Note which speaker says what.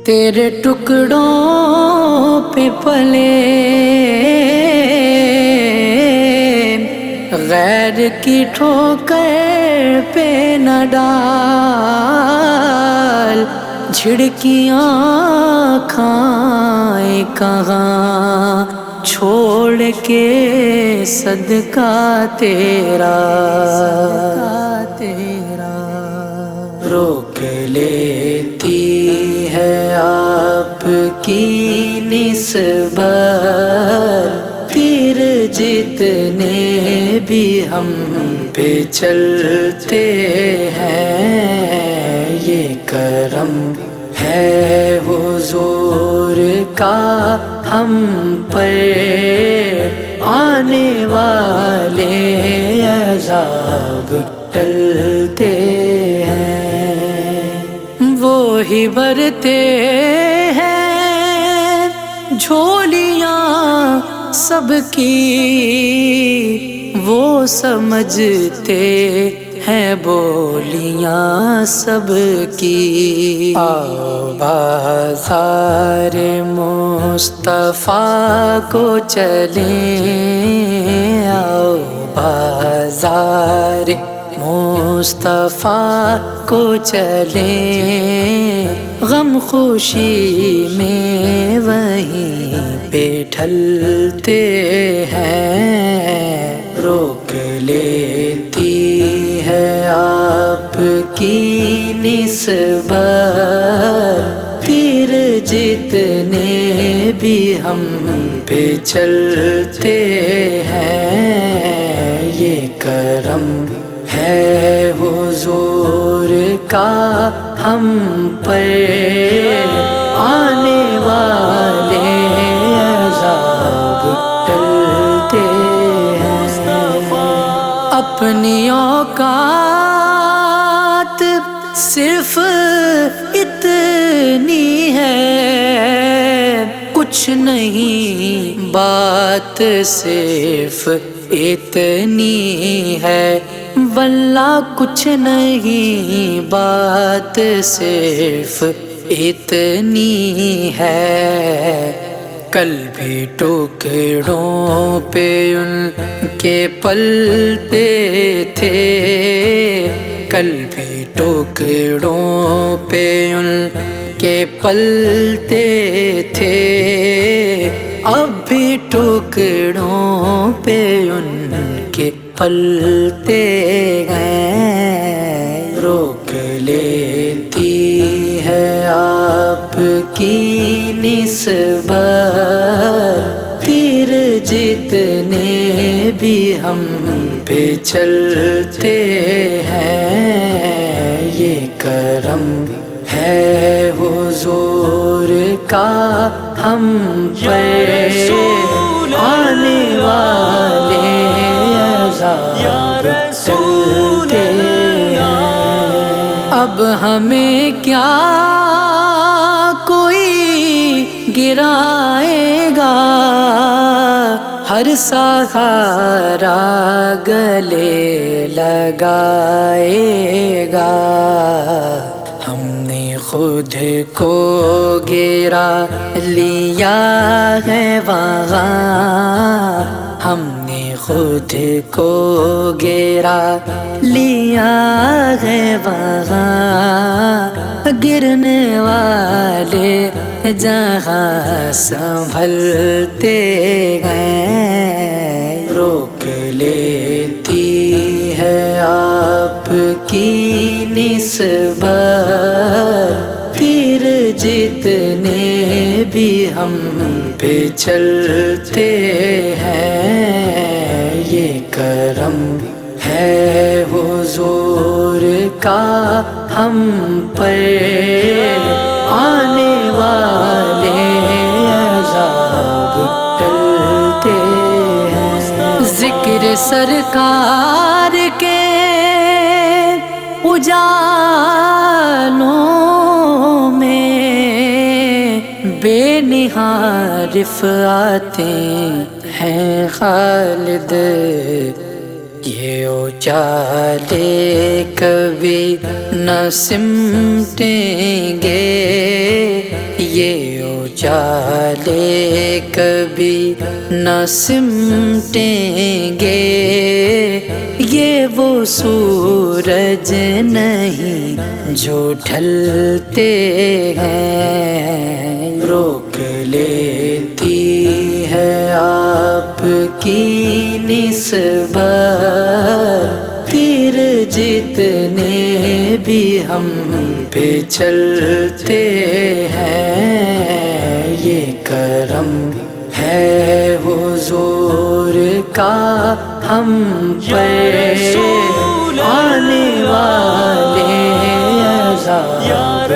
Speaker 1: تیرے ٹکڑوں پہ پلے غیر کی ٹھوکر پہ نہ ڈال، جھڑکیاں کھائیں کہاں چھوڑ کے صدقہ تیرا، روک لیتی ہے آپ کی نسبت، پھر جتنے بھی ہم پہ چلتے ہیں، یہ کرم ہے حضور کا ہم پر، آنے والے عذاب ٹلتے ہیں، وہی بھرتے ہیں جھولیاں سب کی، وہ سمجھتے ہیں بولیاں سب کی، آؤ بازار مصطفیٰ کو چلیں، آؤ بازار مصطفیٰ کو چلیں، غم خوشی میں وہیں پہ ڈھلتے ہیں، روک لیتی ہے آپ کی نسبت، پھر جتنے بھی ہم پہ چلتے ہیں، یہ کرم ہے حضور کا ہم پر، آنے والے عذاب ٹلتے ہیں، اپنی اوقات صرف اتنی ہے، کچھ نہیں بات صرف اتنی ہے، واللہ کچھ نہیں بات صرف اتنی ہے، کل بھی ٹکڑوں پہ ان کے پلتے تھے، کل بھی ٹکڑوں پہ ان کے پلتے تھے، اب بھی ٹکڑوں پہ ان کے پلتے ہیں، روک لیتی ہے آپ کی نسبت، پھر جتنے بھی ہم پہ چلتے ہیں، یہ کرم ہے حضور کا ہم پر، آنے والے عذاب ٹلتے ہیں، اب ہمیں کیا کوئی گرائے گا، ہر سہارا گلے لگائے گا، ہم نے خود کو گرا لیا ہے وہاں، ہم نے خود کو گرا لیا ہے وہاں، گرنے والے جہاں سنبھلتے ہیں، روک لیتی ہے آپ کی نسبت، پھر جتنے بھی ہم پہ چلتے ہیں، یہ کرم ہے حضور کا ہم پر، آنے والے عذاب ٹلتے ہیں، ذکر سرکار کے اجالوں میں بے نہار رفعتیں ہیں خالد، یہ اچالے کبھی نہ سمٹیں گے، یہ اچالے کبھی نہ سمٹیں گے، یہ وہ سورج نہیں جو ڈھلتے ہیں، روک لیتی ہے آپ کی نسبت، تیر جتنے بھی ہم پہ چلتے ہیں، یہ کرم ہے حضور کا ہم پر، آنے والے عذاب